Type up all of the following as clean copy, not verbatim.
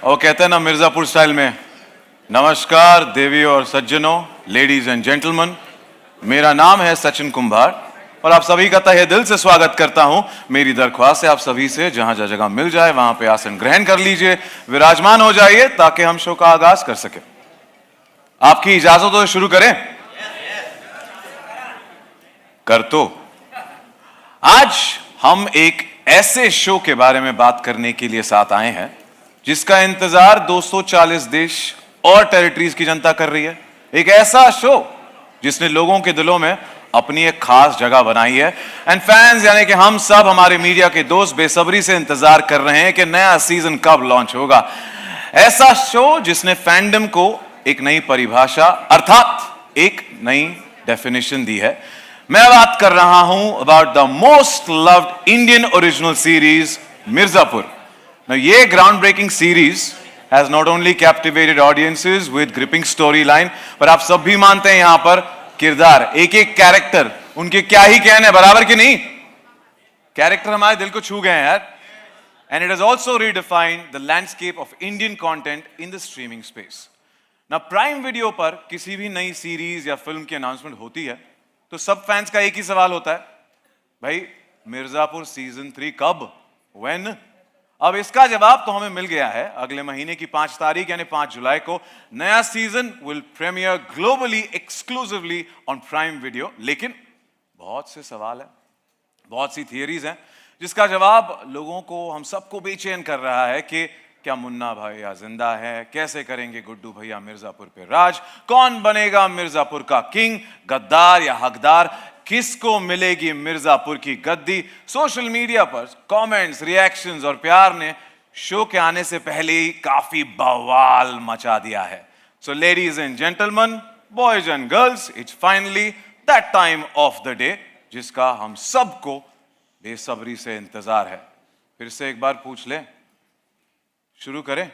और कहते हैं ना मिर्जापुर स्टाइल में, नमस्कार देवी और सज्जनों, लेडीज एंड जेंटलमैन, मेरा नाम है सचिन कुंभार और आप सभी का तहे दिल से स्वागत करता हूं। मेरी दरख्वास्त है आप सभी से, जहां जगह मिल जाए वहां पे आसन ग्रहण कर लीजिए, विराजमान हो जाइए ताकि हम शो का आगाज कर सके। आपकी इजाजत हो तो शुरू करें? कर तो। आज हम एक ऐसे शो के बारे में बात करने के लिए साथ आए हैं जिसका इंतजार 240 देश और टेरिटरीज की जनता कर रही है। एक ऐसा शो जिसने लोगों के दिलों में अपनी एक खास जगह बनाई है। एंड फैंस यानी कि हम सब, हमारे मीडिया के दोस्त बेसब्री से इंतजार कर रहे हैं कि नया सीजन कब लॉन्च होगा। ऐसा शो जिसने फैंडम को एक नई परिभाषा अर्थात एक नई डेफिनेशन दी है। मैं बात कर रहा हूं about the most loved Indian original series Mirzapur. Now, ये ground breaking series has not only captivated audiences with gripping storyline, पर आप सब भी मानते हैं यहां पर किरदार, एक एक कैरेक्टर, उनके क्या ही कहने, बराबर कि नहीं? कैरेक्टर हमारे दिल को छू गए हैं यार। And it has also redefined the landscape of Indian content in the streaming space. Now, prime video पर किसी भी नई सीरीज या फिल्म की अनाउंसमेंट होती है तो सब फैंस का एक ही सवाल होता है, भाई मिर्जापुर सीजन 3 कब, व्हेन? अब इसका जवाब तो हमें मिल गया है। अगले महीने की 5 तारीख यानी 5 जुलाई को नया season will premiere globally exclusively on Prime Video. लेकिन बहुत से सवाल हैं, बहुत सी थियरीज हैं जिसका जवाब लोगों को, हम सबको बेचैन कर रहा है कि क्या मुन्ना भैया जिंदा है, कैसे करेंगे गुड्डू भैया मिर्जापुर पे राज, कौन बनेगा मिर्जापुर का किंग, गद्दार या हकदार, किसको मिलेगी मिर्जापुर की गद्दी। सोशल मीडिया पर कमेंट्स, रिएक्शंस और प्यार ने शो के आने से पहले ही काफी बवाल मचा दिया है। So ladies and gentleman, boys and girls, it's finally that time of the day जिसका हम सबको बेसब्री से इंतजार है। फिर से एक बार पूछ ले, शुरू करें?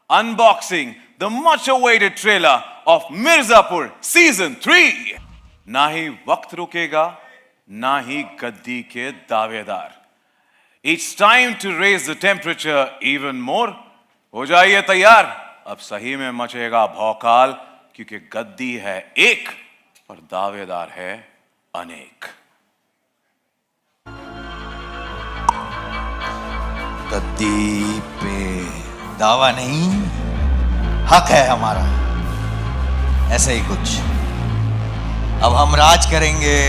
Unboxing the much awaited trailer of Mirzapur season 3। ना ही वक्त रुकेगा, ना ही गद्दी के दावेदार। It's time to raise the temperature even more. हो जाइए तैयार, अब सही में मचेगा भौकाल, क्योंकि गद्दी है एक और दावेदार है अनेक। गद्दी पे दावा नहीं, हक है हमारा, ऐसे ही कुछ। अब हम राज करेंगे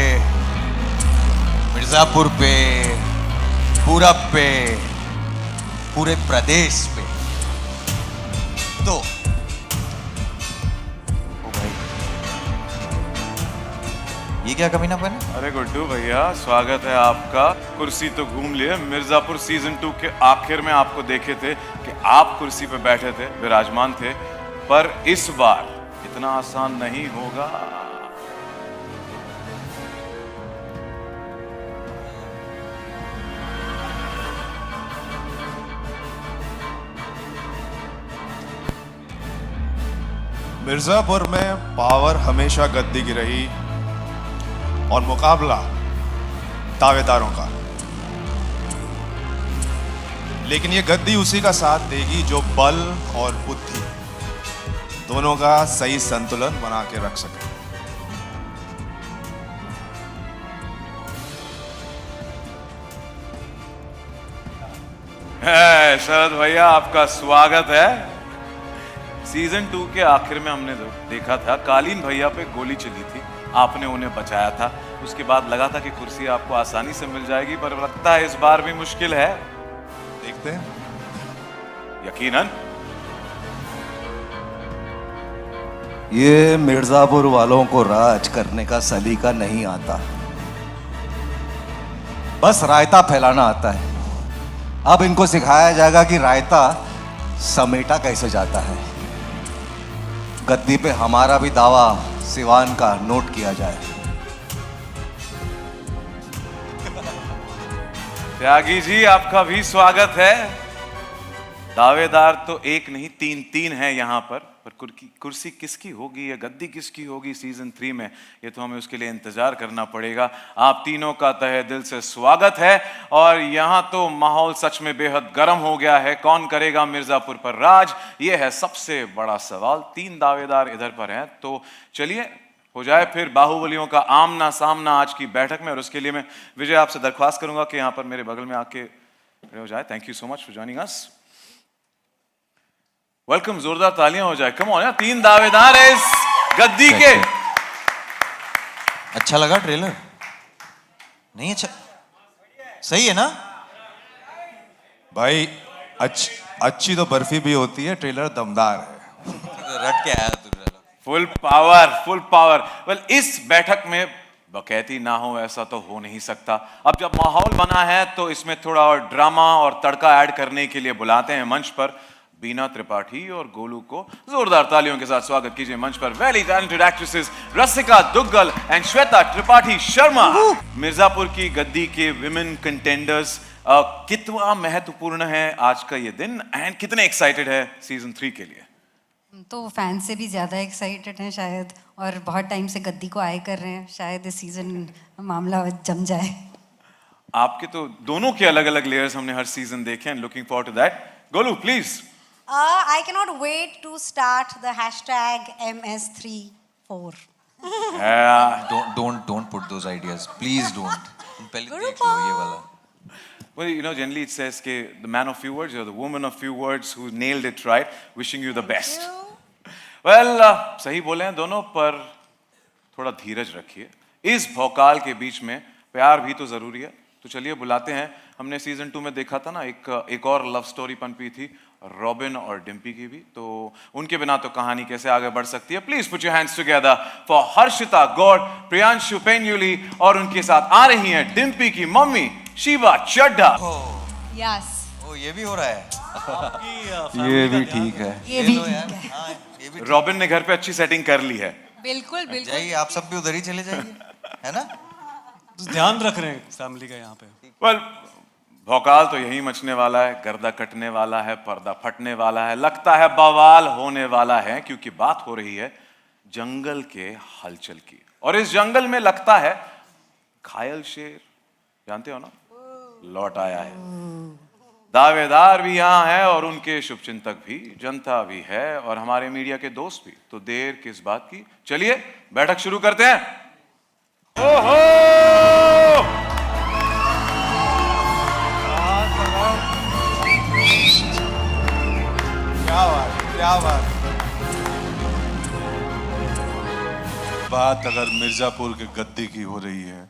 मिर्जापुर पे, पूरब पे, पूरे प्रदेश पे। तो ओ भाई, ये क्या कमीनापन है? अरे गुड्डू भैया, स्वागत है आपका। कुर्सी तो घूम लिए। मिर्जापुर सीजन 2 के आखिर में आपको देखे थे कि आप कुर्सी पे बैठे थे, विराजमान थे, पर इस बार इतना आसान नहीं होगा। मिर्जापुर में पावर हमेशा गद्दी की रही और मुकाबला दावेदारों का। लेकिन ये गद्दी उसी का साथ देगी जो बल और बुद्धि दोनों का सही संतुलन बना के रख सके। शरद भैया, आपका स्वागत है। सीजन 2 के आखिर में हमने देखा था कालीन भैया पे गोली चली थी, आपने उन्हें बचाया था। उसके बाद लगा था कि कुर्सी आपको आसानी से मिल जाएगी, पर लगता है इस बार भी मुश्किल है। देखते हैं। यकीनन ये मिर्जापुर वालों को राज करने का सलीका नहीं आता, बस रायता फैलाना आता है। अब इनको सिखाया जाएगा कि रायता समेटा कैसे जाता है। गद्दी पे हमारा भी दावा सिवान का नोट किया जाए। त्यागी जी, आपका भी स्वागत है। दावेदार तो एक नहीं तीन हैं यहाँ पर कुर्सी किसकी होगी या गद्दी किसकी होगी सीजन 3 में, ये तो हमें उसके लिए इंतजार करना पड़ेगा। आप तीनों का तहे दिल से स्वागत है और यहाँ तो माहौल सच में बेहद गर्म हो गया है। कौन करेगा मिर्जापुर पर राज, ये है सबसे बड़ा सवाल। 3 दावेदार इधर पर हैं, तो चलिए हो जाए फिर बाहुबलियों का आमना सामना आज की बैठक में। और उसके लिए मैं विजय आपसे दरख्वास्त करूंगा कि यहाँ पर मेरे बगल में आके खड़े हो जाए। Thank you so much for joining us. Welcome, जोरदार तालियां हो जाए। कम ऑन यार, 3 दावेदार है इस गद्दी के। अच्छा लगा ट्रेलर? नहीं अच्छा, सही है ना भाई? अच्छी तो बर्फी भी होती है, ट्रेलर दमदार है। रट के आया तू ट्रेलर। Full power. वेल, इस बैठक में बकैती ना हो ऐसा तो हो नहीं सकता। अब जब माहौल बना है तो इसमें थोड़ा और ड्रामा और तड़का ऐड करने के लिए बुलाते हैं मंच पर बीना त्रिपाठी और गोलू को। जोरदार तालियों के साथ स्वागत कीजिए मंच पर very talented actresses Rasika Duggal and Shweta Tripathi Sharma. Mirzapur की गद्दी के विमेन कंटेंडर्स, कितना महत्वपूर्ण है आज का ये दिन एंड कितने एक्साइटेड है सीजन 3 के लिए? तो फैंस से भी ज़्यादा एक्साइटेड हैं शायद, और बहुत टाइम से गद्दी को आए कर रहे हैं। शायद इस सीजन मामला जम जाए। आपके तो दोनों के अलग अलग लेयर्स हमने हर सीजन देखे हैं। Looking forward to that. Golu please. I cannot wait to start the hashtag MS34. Don't put those ideas, please don't. तुम पहले देख लो ये वाला। Well, you know, generally it says कि the man of few words, you're the woman of few words who nailed it right. Wishing you the best. Well, सही बोले हैं दोनों, पर थोड़ा धीरज रखिए। इस भौकाल के बीच में प्यार भी तो जरूरी है। तो चलिए बुलाते हैं। हमने सीजन 2 में देखा था ना, एक और लव स्टोरी पनपी थी रॉबिन और डिम्पी की भी, तो उनके बिना तो कहानी कैसे आगे बढ़ सकती है। Please put your hands together for Harshita Gaur, Priyanshu Penyuli और उनके साथ आ रही हैं डिम्पी की मम्मी शिवा चड्ढा। Yes. ओ ये भी हो रहा है। ये भी ठीक है। ये भी लो ठीक यार, है। हाँ, ये भी रॉबिन ने घर पे अच्छी सेटिंग कर ली है। बिल्कुल ठीक। बिल्कुल। जाइए, आप सब भी उधर ही चले जाइए, है ना? ध्यान रख रहे हैं फैमिली का यहाँ पे। Well, भौकाल तो यही मचने वाला है, गर्दा कटने वाला है, पर्दा फटने वाला है, लगता है बवाल होने वाला है, क्योंकि बात हो रही है जंगल के हलचल की। और इस जंगल में लगता है घायल शेर, जानते हो ना, लौट आया है। दावेदार भी यहाँ है और उनके शुभचिंतक भी, जनता भी है और हमारे मीडिया के दोस्त भी। तो देर किस बात की, चलिए बैठक शुरू करते हैं। ओहो! क्या बात। बात अगर मिर्जापुर के गद्दी की हो रही है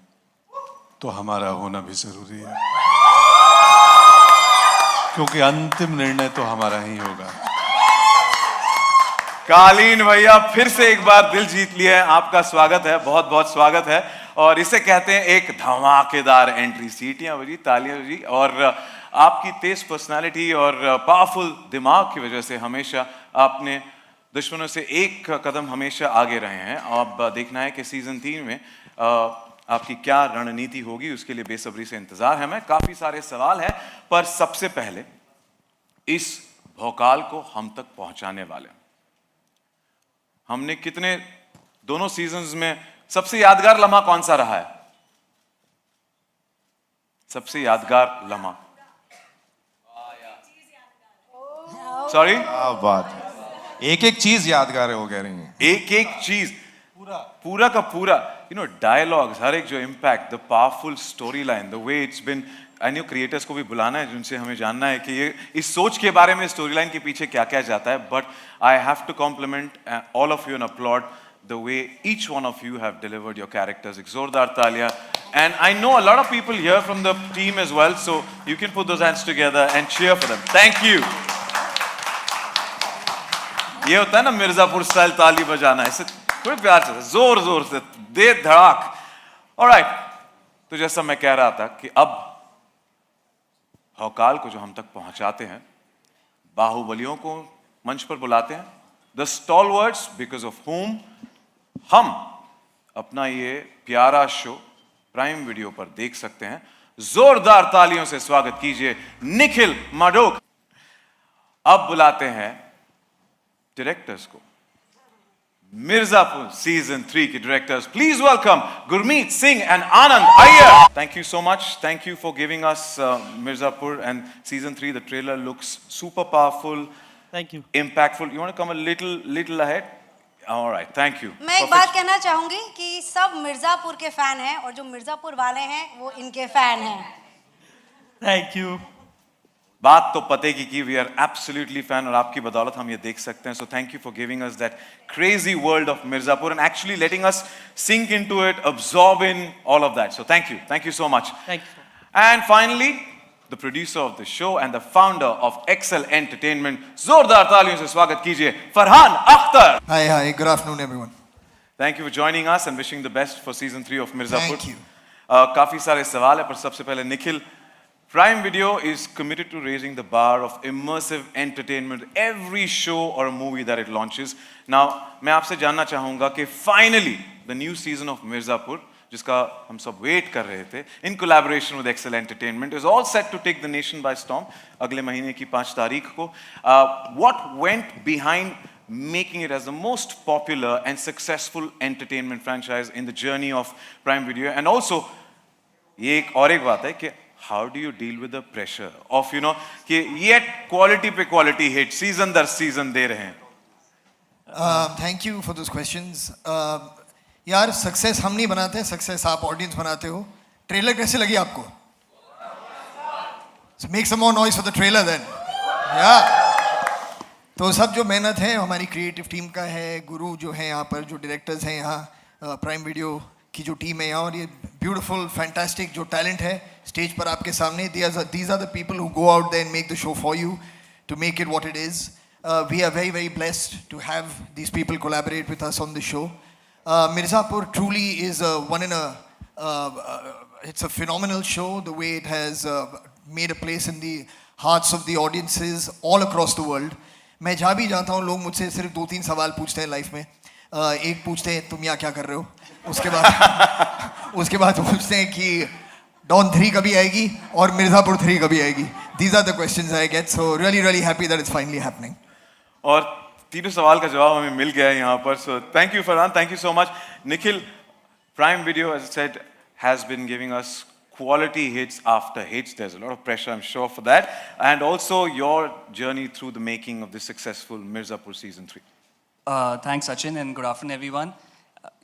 तो हमारा होना भी जरूरी है, क्योंकि अंतिम निर्णय तो हमारा ही होगा। कालीन भैया फिर से एक बार दिल जीत लिया है। आपका स्वागत है, बहुत बहुत स्वागत है। और इसे कहते हैं एक धमाकेदार एंट्री। सीटियां बजी, तालियां बजी, और आपकी तेज पर्सनालिटी और पावरफुल दिमाग की वजह से हमेशा आपने दुश्मनों से एक कदम हमेशा आगे रहे हैं। अब देखना है कि सीजन 3 में आपकी क्या रणनीति होगी, उसके लिए बेसब्री से इंतजार है। मैं काफी सारे सवाल हैं, पर सबसे पहले इस भौकाल को हम तक पहुंचाने वाले हमने कितने दोनों सीजन्स में सबसे यादगार लम्हा कौन सा रहा है? सबसे यादगार लम्हा, सॉरी, क्या बात है। एक एक चीज यादगार हो कह रही है। एक एक चीज पूरा का पूरा, यू नो, डायलॉग्स, हर एक जो impact, the powerful story line, the way it's been. I know creators को भी बुलाना है जिनसे हमें जानना है कि ये इस सोच के बारे में, स्टोरी लाइन के पीछे क्या क्या जाता है। But I have to compliment all of you and applaud the way each one of you have delivered your characters. एक जोरदार तालियां। And I know a lot of people here from the team as well, so you can put those hands together and cheer for them. Thank you. ये होता है ना Mirzapur style ताली बजाना, ऐसे थोड़े प्यार से, जोर जोर से, दे धड़ाक। Alright, तो जैसा मैं कह रहा था कि अब भौकाल को जो हम तक पहुंचाते हैं, बाहुबलियों को मंच पर बुलाते हैं, the stalwarts because of whom हम अपना ये प्यारा शो प्राइम वीडियो पर देख सकते हैं। जोरदार तालियों से स्वागत कीजिए निखिल माडोक। अब बुलाते हैं डायरेक्टर्स को. Mirzapur season 3 के directors. Please welcome Gurmeet Singh and Anand Iyer. Thank you so much. Thank you for giving us Mirzapur and season 3. The trailer looks super powerful. Thank you. Impactful. You want to come a little ahead? All right. Thank you. मैं एक बात कहना चाहूंगी कि सब मिर्जापुर के fan हैं और जो मिर्जापुर वाले हैं वो इनके फैन हैं. Thank you. बात तो पते की वी आर एब्सोल्युटली फैन और आपकी बदौलत हम ये देख सकते हैं. So thank you for giving us that crazy world of Mirzapur and actually letting us sink into it, absorb in all of that. So thank you so much. Thank you. And finally the producer of the show and the founder of Excel Entertainment, जोरदार तालियों से स्वागत कीजिए Farhan Akhtar. Hi, good afternoon, everyone. Thank you for joining us and wishing the best for season 3 of Mirzapur. Thank you. काफी सारे सवाल है पर सबसे पहले Nikhil, Prime Video is committed to raising the bar of immersive entertainment every show or a movie that it launches. Now, मैं आपसे जानना चाहूँगा कि finally the new season of Mirzapur, जिसका हम सब wait कर रहे थे, in collaboration with Excel Entertainment, is all set to take the nation by storm. अगले महीने की 5 तारीख को. What went behind making it as the most popular and successful entertainment franchise in the journey of Prime Video? And also, ये एक और एक बात है कि how do you deal with the pressure of कि yet quality पे quality hit season दर season दे रहे हैं. Thank you for those questions. यार सक्सेस हम नहीं बनाते, सक्सेस आप ऑडियंस बनाते हो. ट्रेलर कैसे लगी आपको? So make some more noise for the trailer then. Yeah. तो सब जो मेहनत है हमारी क्रिएटिव टीम का है, गुरु जो है यहाँ पर, जो डायरेक्टर्स हैं यहाँ प्राइम वीडियो की जो टीम है यहाँ, और ये ब्यूटीफुल फैंटास्टिक जो टैलेंट है स्टेज पर आपके सामने, these are the people who go out there and make the show for you to make it what it is. We are very blessed to have these people collaborate with us on the show. Mirzapur truly is it's a phenomenal show, the way it has made a place in the hearts of the audiences all across the world. मैं जहाँ भी जाता हूँ लोग मुझसे सिर्फ 2-3 सवाल पूछते हैं लाइफ में. एक पूछते हैं तुम यहाँ क्या कर रहे हो, उसके बाद पूछते हैं कि डॉन 3 कभी आएगी और मिर्जापुर 3 कभी आएगी. These are the questions I get, so really happy that it's finally happening. और तीनों सवाल का जवाब हमें मिल गया है यहाँ पर. So thank you Farhan, thank you so much. Nikhil, Prime Video, as I said, has been giving us quality hits after hits. There's a lot of pressure, I'm sure, for that. And also your journey through the making of this successful Mirzapur season 3. Thanks, Sachin, and good afternoon, everyone.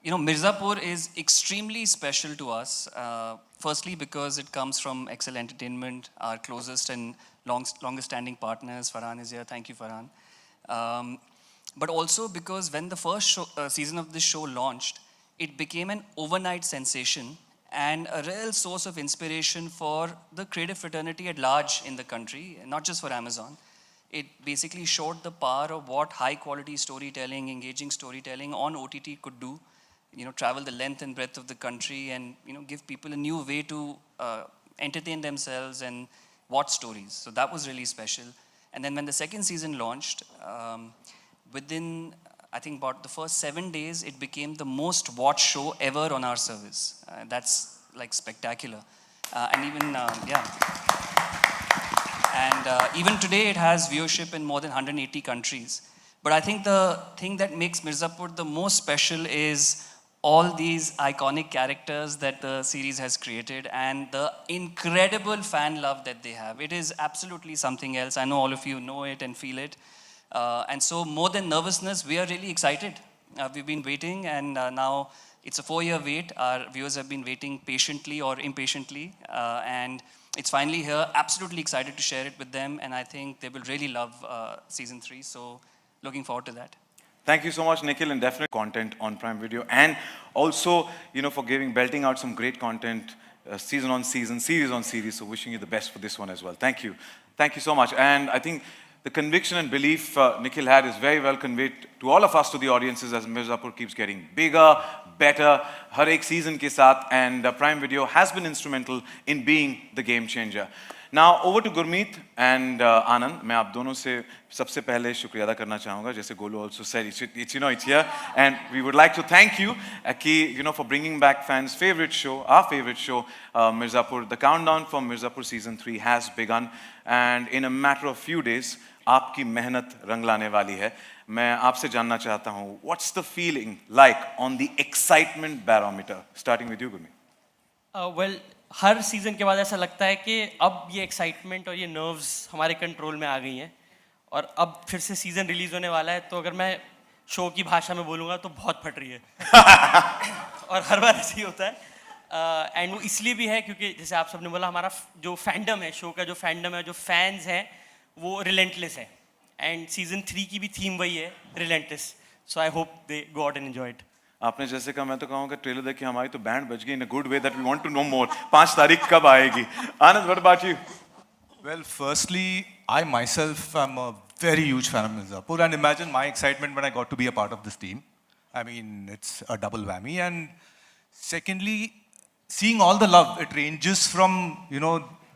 Mirzapur is extremely special to us. Firstly, because it comes from Excel Entertainment, our closest and longest-standing partners. Farhan is here. Thank you, Farhan. But also because when the first season of this show launched, it became an overnight sensation and a real source of inspiration for the creative fraternity at large in the country, not just for Amazon. It basically showed the power of what high-quality storytelling, engaging storytelling on OTT could do. Travel the length and breadth of the country and, give people a new way to entertain themselves and watch stories. So that was really special. And then when the second season launched, within, I think about the first 7 days, it became the most watched show ever on our service. That's like spectacular. And even, And even today, it has viewership in more than 180 countries. But I think the thing that makes Mirzapur the most special is all these iconic characters that the series has created and the incredible fan love that they have. It is absolutely something else. I know all of you know it and feel it. And so more than nervousness, we are really excited. We've been waiting, and now it's a 4-year wait. Our viewers have been waiting patiently or impatiently. And it's finally here. Absolutely excited to share it with them, and I think they will really love season 3. So looking forward to that. Thank you so much, Nikhil, and definitely content on Prime Video, and also, for belting out some great content, season on season, series on series. So wishing you the best for this one as well. Thank you so much. And I think the conviction and belief Nikhil had is very well conveyed to all of us, to the audiences, as Mirzapur keeps getting bigger, better, har ek season ke saath, and Prime Video has been instrumental in being the game changer. Now over to Gurmeet and Anand. मैं आप दोनों से सबसे पहले शुक्रिया अदा करना चाहूँगा. जैसे Golu also said, it's here, and we would like to thank you, for bringing back fans' favorite show, our favorite show, Mirzapur. The countdown for Mirzapur season 3 has begun, and in a matter of few days, आपकी मेहनत रंग लाने वाली है. मैं आपसे जानना चाहता हूँ, what's the feeling like on the excitement barometer? Starting with you, Gurmeet. Well her season के बाद ऐसा लगता है कि अब ये एक्साइटमेंट और ये नर्व्स हमारे कंट्रोल में आ गई हैं और अब फिर से सीज़न रिलीज़ होने वाला है. तो अगर मैं शो की भाषा में बोलूँगा तो बहुत फट रही है. और हर बार ऐसे ही होता है. एंड वो इसलिए भी है क्योंकि जैसे आप सबने बोला, हमारा जो फैंडम है, शो का जो फैंडम है, जो फैंस हैं, वो रिलेंटलेस है. एंड सीज़न 3 की भी थीम वही है, relentless. So I hope they go out and enjoy it. आपने जैसे कहा, मैं तो कहूँगा ट्रेलर देख के हमारी तो बैंड बज गई in a good way that we want to know more. 5 तारीख कब आएगी? Anand, what about you? Well, firstly, I myself am a very huge fan of Mirzapur, and imagine my excitement when I got to be a part of this team. I mean, it's a double whammy. And secondly, seeing all the love, it ranges from,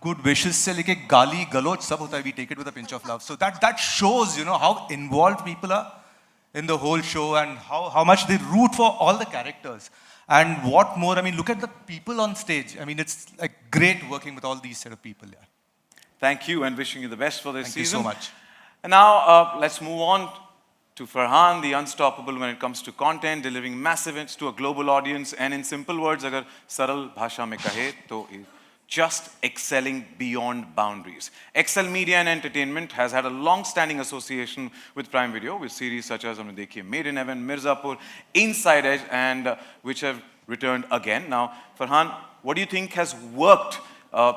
good wishes से लेके गाली गलौज सब होता है. We take it with a pinch of love. So that shows, how involved people are in the whole show, and how much they root for all the characters. And what more, I mean, look at the people on stage. I mean, it's like great working with all these set of people. Yeah. Thank you, and wishing you the best for this Thank you season. so much. And now let's move on to Farhan, the unstoppable when it comes to content, delivering massive hits to a global audience. And in simple words, अगर सरल भाषा में कहे तो just excelling beyond boundaries. Excel Media and Entertainment has had a long-standing association with Prime Video, with series such as हमने देखी Made in Heaven, Mirzapur, Inside Edge, and which have returned again. Now, Farhan, what do you think has worked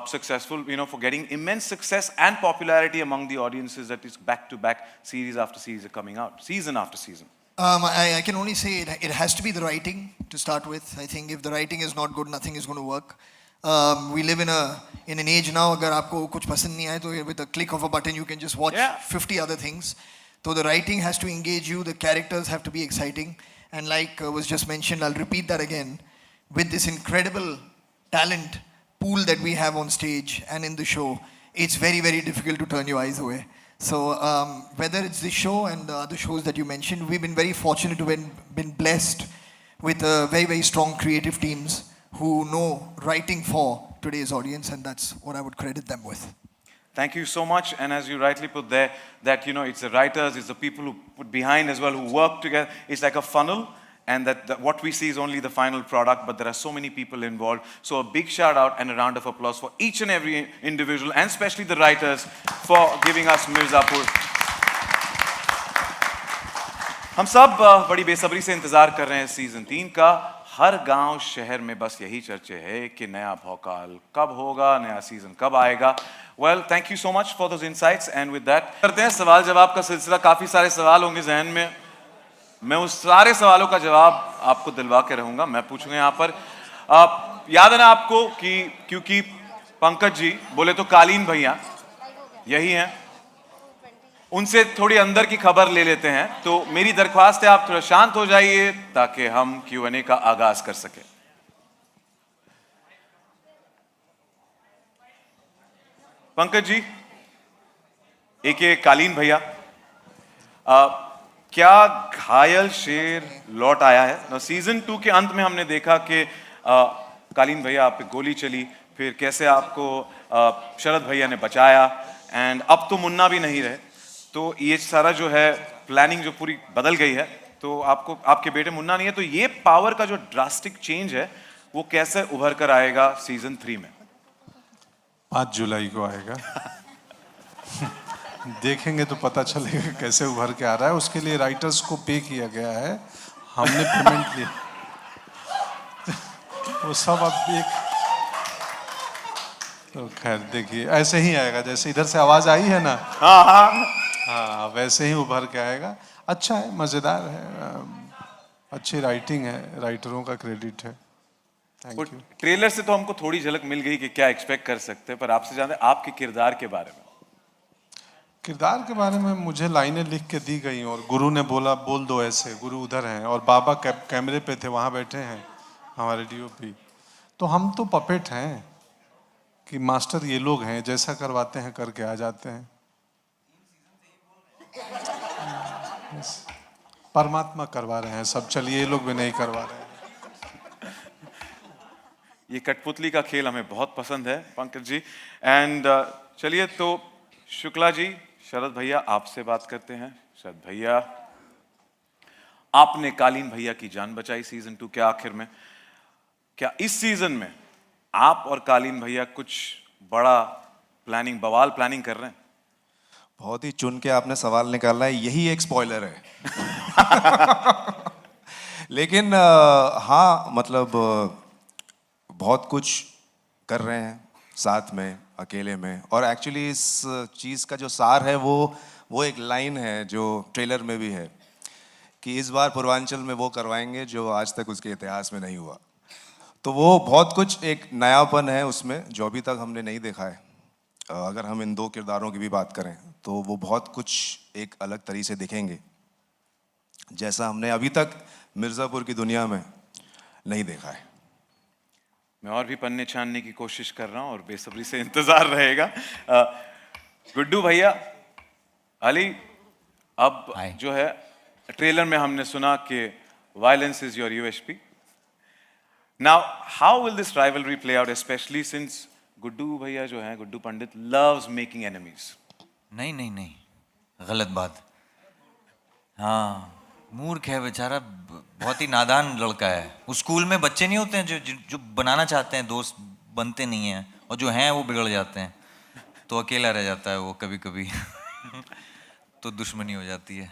successful, for getting immense success and popularity among the audiences that is back-to-back series after series are coming out, season after season? I can only say it has to be the writing to start with. I think if the writing is not good, nothing is going to work. We live in an age now, अगर आपको कुछ पसंद नहीं आए तो with a click of a button you can just watch 50 other things. So the writing has to engage you, the characters have to be exciting, and like was just mentioned, I'll repeat that again, with this incredible talent pool that we have on stage and in the show, it's very, very difficult to turn your eyes away. So whether it's this show and the other shows that you mentioned, we've been very fortunate to have been blessed with very, very strong creative teams who know writing for today's audience, and that's what I would credit them with. Thank you so much. And as you rightly put there, that it's the writers, it's the people who put behind as well, who work together. It's like a funnel, and that what we see is only the final product, but there are so many people involved. So a big shout out and a round of applause for each and every individual, and especially the writers, for giving us Mirzapur. हम सब बड़ी बेसब्री से इंतजार कर रहे हैं season 3 का. हर गांव शहर में बस यही चर्चे है कि नया भौकाल कब होगा, नया सीजन कब आएगा. Well, thank you so much for those insights, and with that करते हैं सवाल जवाब का सिलसिला. काफी सारे सवाल होंगे जहन में. मैं उस सारे सवालों का जवाब आपको दिलवा के रहूंगा. मैं पूछूंगा यहाँ पर, याद है ना आपको कि क्योंकि पंकज जी बोले तो कालीन भैया यही हैं, उनसे थोड़ी अंदर की खबर ले लेते हैं. तो मेरी दरख्वास्त है आप थोड़ा शांत हो जाइए ताकि हम Q&A का आगाज कर सके. पंकज जी, एक ये कालीन भैया, क्या घायल शेर लौट आया है? सीजन 2 के अंत में हमने देखा कि कालीन भैया आप पे गोली चली, फिर कैसे आपको शरद भैया ने बचाया, एंड अब तो मुन्ना भी नहीं रहे. तो ये सारा जो है प्लानिंग जो पूरी बदल गई है, तो आपको आपके बेटे मुन्ना नहीं है, तो ये पावर का जो ड्रास्टिक चेंज है वो कैसे उभर कर आएगा सीजन 3 में? 5 जुलाई को आएगा. देखेंगे तो पता चलेगा कैसे उभर के आ रहा है. उसके लिए राइटर्स को पे किया गया है, हमने पेमेंट लिया. वो सब अब देख, तो खैर देखिए ऐसे ही आएगा जैसे इधर से आवाज आई है ना. हाँ, वैसे ही उभर के आएगा. अच्छा है, मजेदार है, अच्छी राइटिंग है, राइटरों का क्रेडिट है. Thank you. ट्रेलर से तो हमको थोड़ी झलक मिल गई कि क्या एक्सपेक्ट कर सकते हैं, पर आपसे जानते हैं आपके किरदार के बारे में. किरदार के बारे में मुझे लाइनें लिख के दी गई और गुरु ने बोला बोल दो ऐसे. गुरु उधर हैं और बाबा कैमरे पे थे, वहाँ बैठे हैं हमारे DOP. तो हम तो पपेट हैं, कि मास्टर ये लोग हैं, जैसा करवाते हैं करके आ जाते हैं। बस, परमात्मा करवा रहे हैं सब, चलिए ये लोग भी नहीं करवा रहे हैं। ये कठपुतली का खेल हमें बहुत पसंद है पंकज जी। एंड चलिए तो शुक्ला जी, शरद भैया आपसे बात करते हैं। शरद भैया, आपने कालीन भैया की जान बचाई सीजन 2 के आखिर में। क्या इस सीजन में आप और कालीन भैया कुछ बड़ा बवाल प्लानिंग कर रहे हैं? बहुत ही चुन के आपने सवाल निकाला है, यही एक स्पॉइलर है। लेकिन हाँ, मतलब बहुत कुछ कर रहे हैं साथ में, अकेले में। और एक्चुअली इस चीज़ का जो सार है वो एक लाइन है जो ट्रेलर में भी है कि इस बार पूर्वांचल में वो करवाएंगे जो आज तक उसके इतिहास में नहीं हुआ। तो वो बहुत कुछ एक नयापन है उसमें जो अभी तक हमने नहीं देखा है। अगर हम इन दो किरदारों की भी बात करें तो वो बहुत कुछ एक अलग तरीके से दिखेंगे जैसा हमने अभी तक मिर्ज़ापुर की दुनिया में नहीं देखा है। मैं और भी पन्ने छानने की कोशिश कर रहा हूं और बेसब्री से इंतजार रहेगा। गुड्डू भैया, अली, अब जो है ट्रेलर में हमने सुना कि violence is your USP. Now how will this rivalry play out, specially since Guddu भैया जो है, Guddu Pandit loves making enemies? नहीं नहीं नहीं, गलत बात। हाँ, मूर्ख है बेचारा, बहुत ही नादान लड़का है। उस स्कूल में बच्चे नहीं होते हैं जो बनाना चाहते हैं, दोस्त बनते नहीं हैं, और जो हैं वो बिगड़ जाते हैं। तो अकेला रह जाता है वो कभी कभी। तो दुश्मनी हो जाती है।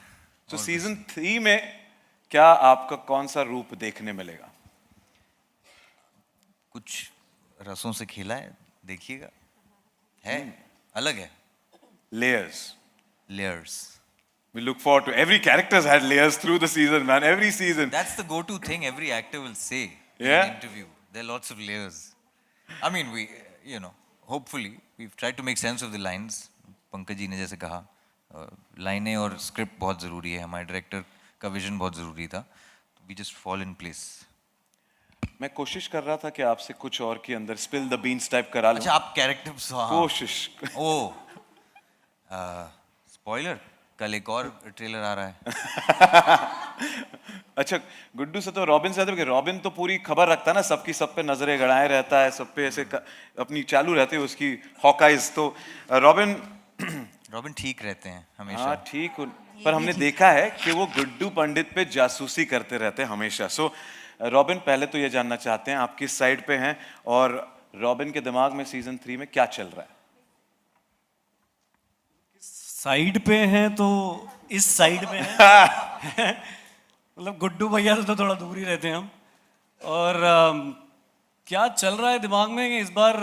तो सीजन 3 में क्या आपका कौन सा रूप देखने मिलेगा? कुछ रसों से खेला है, देखिएगा, है अलग है। Layers. We look forward to every character's had layers through the season, man. Every season. That's the go-to thing every actor will say in Yeah? an interview. There are lots of layers. I mean, hopefully, we've tried to make sense of the lines. Pankaj ji ने जैसे कहा, लाइनें और script बहुत ज़रूरी है। हमारे director का विजन बहुत ज़रूरी था। We just fall in place. मैं कोशिश कर रहा था कि आपसे कुछ और के अंदर spill the beans टाइप करा लूं। अच्छा, आप कैरेक्टर कोशिश। ओ, स्पॉइलर, कल एक और ट्रेलर आ रहा है। अच्छा, गुड्डू से तो रॉबिन से कि रॉबिन तो पूरी खबर रखता है ना, सबकी सब पे नजरें गड़ाए रहता है, सब पे ऐसे अपनी चालू रहती है उसकी हॉकाइज। तो रॉबिन ठीक रहते हैं हमेशा। हाँ ठीक, पर हमने देखा है कि वो गुड्डू पंडित पे जासूसी करते रहते हैं हमेशा। सो रॉबिन, पहले तो ये जानना चाहते हैं आप किस साइड पे हैं और रॉबिन के दिमाग में सीजन 3 में क्या चल रहा है? साइड पे हैं तो इस साइड में है। मतलब गुड्डू भैया से तो थोड़ा दूर ही रहते हैं हम। और क्या चल रहा है दिमाग में कि इस बार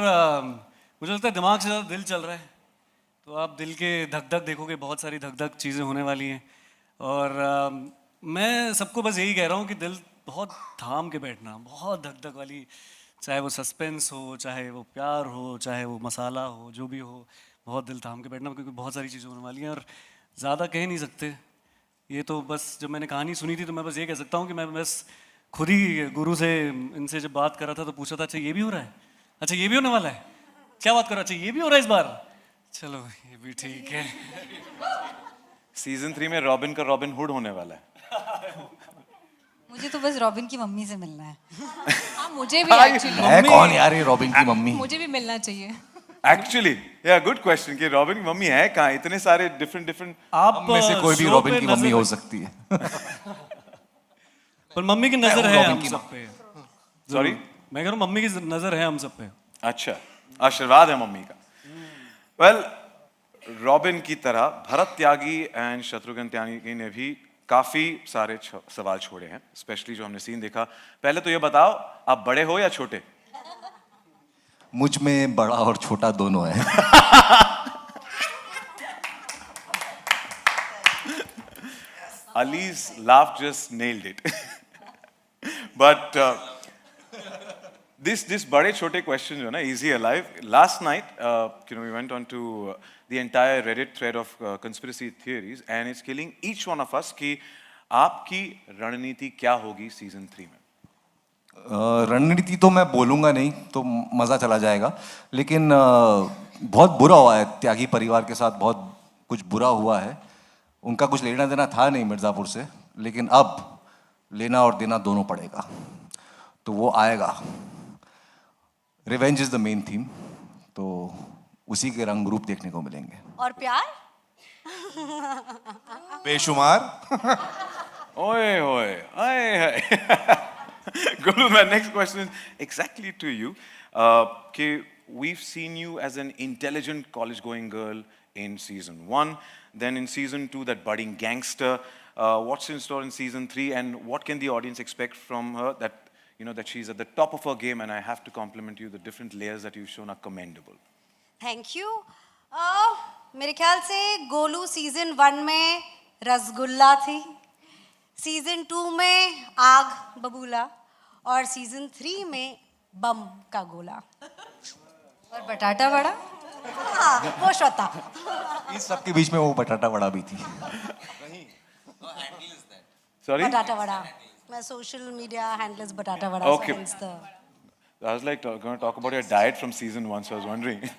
मुझे लगता है दिमाग से ज़्यादा दिल चल रहा है। तो आप दिल के धक धक देखोगे, बहुत सारी धक धक चीज़ें होने वाली हैं। और मैं सबको बस यही कह रहा हूँ कि दिल बहुत थाम के बैठना, बहुत धक धक वाली, चाहे वो सस्पेंस हो, चाहे वो प्यार हो, चाहे वो मसाला हो, जो भी हो, बहुत दिल थाम के बैठना, क्योंकि बहुत सारी चीज़ें होने वाली हैं और ज़्यादा कह नहीं सकते। ये तो बस जब मैंने कहानी सुनी थी तो मैं बस ये कह सकता हूँ कि मैं बस खुद ही गुरु से इनसे जब बात कर रहा था तो पूछा था, अच्छा ये भी हो रहा है, अच्छा ये भी होने वाला है, क्या बात करो, अच्छा ये भी हो रहा है इस बार, चलो ये भी ठीक है। सीजन 3 में रॉबिन का रॉबिन हुड होने वाला है। मुझे तो बस रॉबिन की मम्मी से मिलना है। हाँ, मुझे भी एक्चुअली। है कौन यार ये रॉबिन की मम्मी? मुझे भी मिलना चाहिए। एक्चुअली गुड क्वेश्चन कि रॉबिन की मम्मी है कहाँ? इतने सारे डिफरेंट आप में से कोई भी रॉबिन की मम्मी हो सकती है। पर मम्मी की नजर है हम सब पे। सॉरी, मैं कह रहा हूँ मम्मी की नजर है हम सब पे। अच्छा, आशीर्वाद है मम्मी का। वेल, रॉबिन की तरह भरत त्यागी एंड शत्रुघ्न त्यागी ने भी काफी सारे सवाल छोड़े हैं, स्पेशली जो हमने सीन देखा। पहले तो ये बताओ, आप बड़े हो या छोटे? मुझ में बड़ा और छोटा दोनों है। Ali's laugh just nailed it. But this bade chote question jo na, easy alive. Last night, we went on to the entire Reddit thread of conspiracy theories, and it's killing each one of us कि आपकी रणनीति क्या होगी season 3 में? रणनीति तो मैं बोलूँगा नहीं तो मज़ा चला जाएगा, लेकिन बहुत बुरा हुआ है त्यागी परिवार के साथ, बहुत कुछ बुरा हुआ है। उनका कुछ लेना देना था नहीं मिर्ज़ापुर से, लेकिन अब लेना और देना दोनों पड़ेगा, तो वो आएगा। Revenge is the main theme, तो उसी के रंग रूप देखने को मिलेंगे। और प्यार? बेशुमार। Oy, oy, oy. Golu, my next question is exactly to you. We've seen you as an intelligent college-going girl in season 1, then in season 2, that budding gangster. What's in store in season 3, and what can the audience expect from her? That that she's at the top of her game, and I have to compliment you. The different layers that you've shown are commendable. Thank you. मेरे ख्याल से Golu season 1 में रसगुल्ला थी, season 2 में आग बबूला, और season 3 में बम का गोला। और बटाटा वड़ा? हाँ, वो श्वेता। इस सब के बीच में वो बटाटा वड़ा भी थी। Sorry? बटाटा vada. My social media handle is batata vada. Okay. So hence the... I was like going to talk about your diet from season 1, so I was wondering.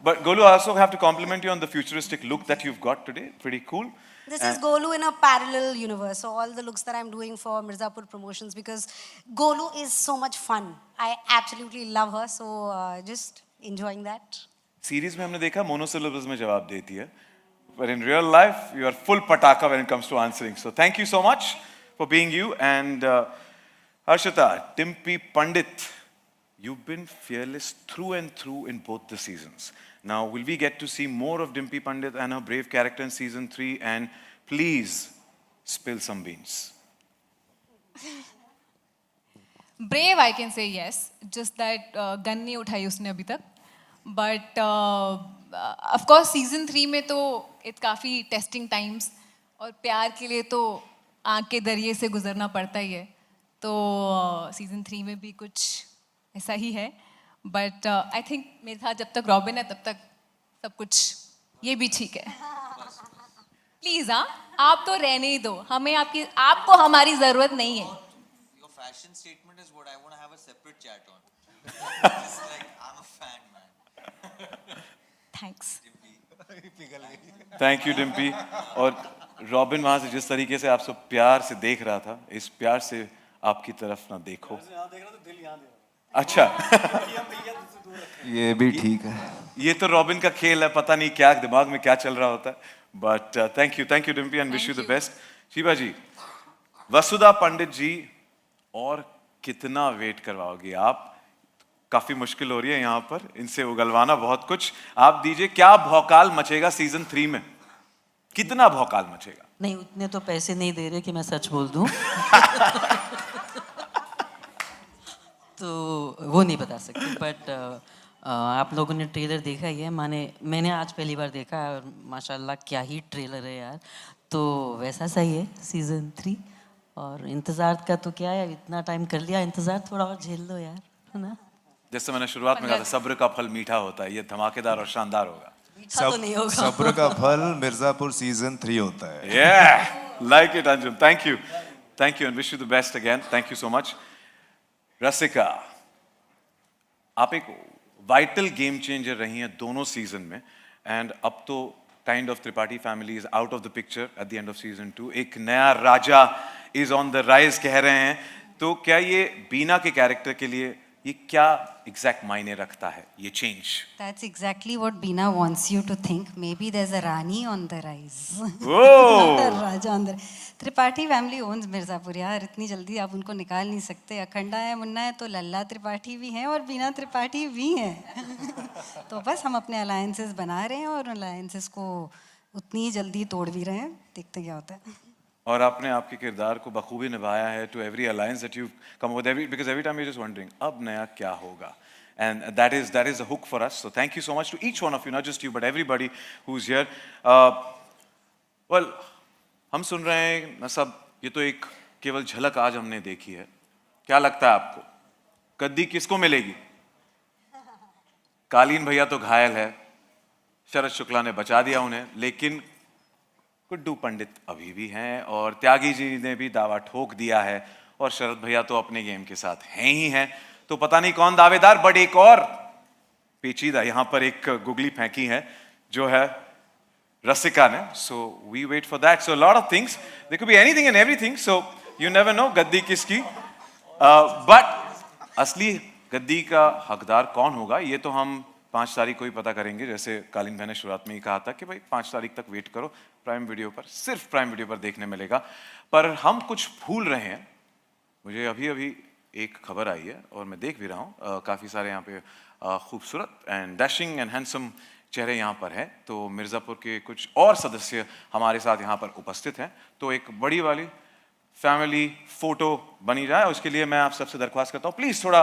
But Golu, I also have to compliment you on the futuristic look that you've got today. Pretty cool. This is Golu in a parallel universe. So all the looks that I'm doing for Mirzapur Promotions, because Golu is so much fun. I absolutely love her. So just enjoying that. Series में हमने देखा monosyllables में जवाब देती है. But in real life, you are full pataka when it comes to answering. So thank you so much for being you. And Harshita, Dimpy Pandit, you've been fearless through and through in both the seasons. Now, will we get to see more of Dimpy Pandit and her brave character in season 3? And please spill some beans. Brave, I can say yes. Just that gun नहीं उठाई उसने अभी तक. But of course, season 3 में तो it काफी testing times, और प्यार के लिए तो आँख के दरिये से गुजरना पड़ता ही है. तो सीजन 3 में भी कुछ ऐसा ही है, बट आई थिंक मेरे साथ जब तक रॉबिन है तब तक सब कुछ ये भी ठीक है. प्लीज आप तो रहने ही दो, हमें आपको हमारी जरूरत नहीं है. Your fashion statement is what I want to have a separate chat on. Just like I'm a fan, man. Thanks. Thank you, Dimpy. और रॉबिन वहां से जिस तरीके से आपसे प्यार से देख रहा था, इस प्यार से आपकी तरफ ना देखो. अच्छा. ये भी ठीक है. ये तो रॉबिन का खेल है, पता नहीं क्या दिमाग में क्या चल रहा होता है. But thank you Dimpy, and wish you the best. Shiva ji, Vasudha Pandit ji, और कितना वेट करवाओगे आप? काफी मुश्किल हो रही है यहाँ पर इनसे उगलवाना बहुत कुछ. आप दीजिए, क्या भौकाल मचेगा सीजन 3 में? कितना भौकाल मचेगा? नहीं, उतने तो पैसे नहीं दे रहे कि मैं सच बोल दूं. तो वो नहीं बता सकते, बट आप लोगों ने ट्रेलर देखा ही है. मैंने आज पहली बार देखा है, और माशाल्लाह क्या ही ट्रेलर है यार. तो वैसा सही है सीजन 3, और इंतज़ार का तो क्या है, इतना टाइम कर लिया इंतज़ार, थोड़ा और झेल लो यार, है ना. जैसे मैंने शुरुआत में कहा था, सब्र का फल मीठा होता है. ये धमाकेदार और शानदार होगा. तो नहीं होगा. सब्र का फल मिर्जापुर सीजन 3 होता है. Yeah, like it, Anjum. Thank you, and wish you the best again. Thank you so much. रसिका, आप एक वाइटल गेम चेंजर रही हैं दोनों सीजन में, एंड अब तो kind of Tripathi family is out of the picture at the end off season 2. एक नया राजा इज ऑन द राइज कह रहे हैं. तो क्या ये बीना के कैरेक्टर के लिए ये क्या एग्जैक्ट मायने रखता है, ये change? That's exactly what Beena wants you to think. Maybe there's a Rani on the rise. Oh! Raja on the Tripathi family owns Mirzapur यार. इतनी जल्दी आप उनको निकाल नहीं सकते. अखंडा है, मुन्ना है, तो लल्ला त्रिपाठी भी हैं और बीना त्रिपाठी भी हैं. तो बस हम अपने अलायंसेस बना रहे हैं, और अलायंसेस को उतनी ही जल्दी तोड़ भी रहे हैं. देखते क्या होता है. और आपने आपके किरदार को बखूबी निभाया है to every alliance that you come with, because every time you just wondering अब नया क्या होगा. And that is a hook for us. So thank you so much to each one of you, not just you, but everybody who's here. Well, हम सुन रहे हैं ना सब, ये तो एक केवल झलक आज हमने देखी है. क्या लगता है आपको, गद्दी किसको मिलेगी? कालीन भैया तो घायल है, शरद शुक्ला ने बचा दिया उन्हें, लेकिन गुड्डू पंडित अभी भी हैं, और त्यागी जी ने भी दावा ठोक दिया है. और शरद भैया तो अपने गेम के साथ हैं ही हैं, तो पता नहीं कौन दावेदार, बट एक और पेचीदा यहां पर एक गुगली फेंकी है जो है रसिका ने. So we wait for that. So lot of things, there could be anything and everything, so you never know गद्दी किसकी. बट असली गद्दी का हकदार कौन होगा ये तो हम 5 तारीख को ही पता करेंगे. जैसे कालीन भाई ने शुरुआत में ही कहा था कि भाई 5 तारीख तक वेट करो, प्राइम वीडियो पर, सिर्फ प्राइम वीडियो पर देखने मिलेगा. पर हम कुछ भूल रहे हैं. मुझे अभी अभी एक खबर आई है और मैं देख भी रहा हूँ, काफ़ी सारे यहाँ पे खूबसूरत एंड डैशिंग एंड हैंडसम चेहरे यहाँ पर हैं. तो मिर्ज़ापुर के कुछ और सदस्य हमारे साथ यहाँ पर उपस्थित हैं. तो एक बड़ी वाली फैमिली फोटो बनी जाए, उसके लिए मैं आप सबसे दरख्वास्त करता हूँ प्लीज़ थोड़ा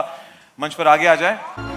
मंच पर आगे आ जाए.